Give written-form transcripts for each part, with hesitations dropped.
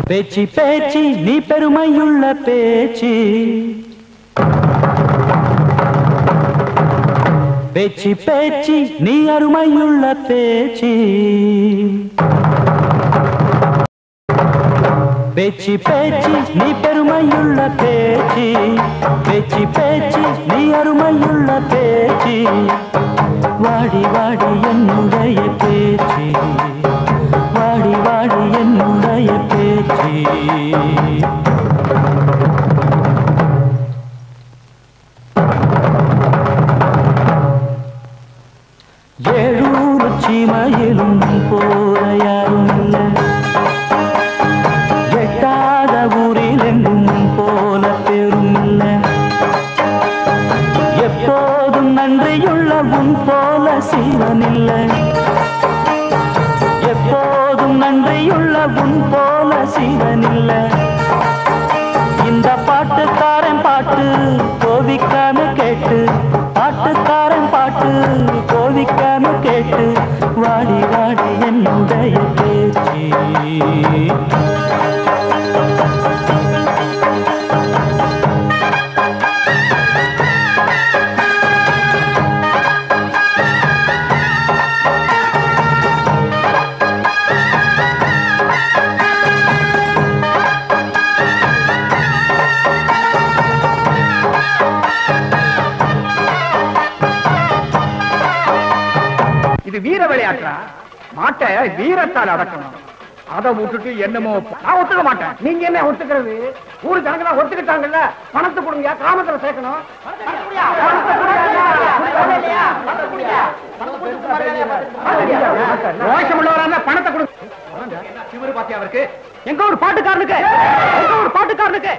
பேச்சு பேச்சு நீ பெருமையுள்ள பேச்சு பேச்சு பேச்சு நீ அருமையுள்ள பேச்சு பேச்சு பேச்சு நீ பெருமையுள்ள பேச்சு பேச்சு பேச்சு நீ அருமையுள்ள பேச்சு வாடி வாடி என்னுடைய பேச்சு வாடி வாடி என்னுடைய பேச்சு ஏழூர் சீமையிலும் போல யாரும் இல்லை எட்டாத ஊரில் எங்கும் போல பெரும் இல்லை எப்போதும் நன்றியுள்ள உன் போல சீவன் இல்லை எப்போதும் நன்றியுள்ள உன் போல சீவன் இல்லை இந்த பாட்டுக்காரன் பாட்டு கோவிக்காம கேட்டு பாட்டுக்காரன் பாட்டு கோவிக்காம கேட்டு வாடி வாடி என்னுடைய பேச்சு இது வீர விளையாட்டா மாட்டை வீரத்தால் அடக்கணும் அதை விட்டுட்டு என்னமோ நான் ஒத்துக்க மாட்டேன். நீங்க என்ன ஒத்துக்கிறது? ஊரு ஜனங்களா ஒத்துக்கிட்டாங்கல்ல, பணத்தை கொடுங்க, கிராமத்துல சேர்க்கணும். ரோஷம் உள்ளவரா பணத்தை கொடுங்க. சிவரு பாத்தியா அவருக்கு எங்க ஒரு பாட்டுக்காரனுக்கு எங்க ஒரு பாட்டுக்காரனுக்கு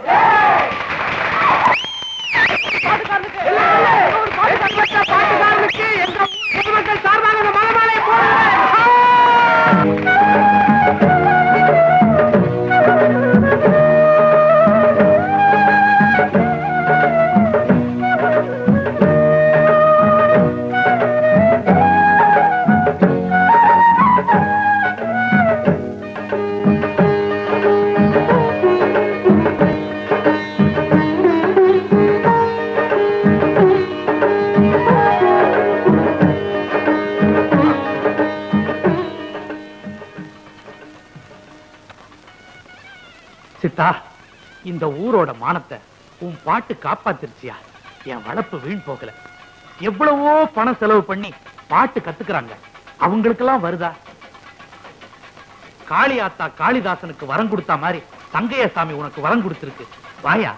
பாட்டுக்காரனுக்கு எங்க பொதுமக்கள் சார்பாக மலமாலை சித்தா, இந்த ஊரோட மானத்தை உன் பாட்டு காப்பாத்திருச்சியா? என் வளர்ப்பு வீண் போகல. எவ்வளவோ பணம் செலவு பண்ணி பாட்டு கத்துக்கிறாங்க, அவங்களுக்கெல்லாம் வருதா? காளியாத்தா காளிதாசனுக்கு வரம் கொடுத்தா மாதிரி தங்கைய சாமி உனக்கு வரம் கொடுத்திருக்கு. வாயா.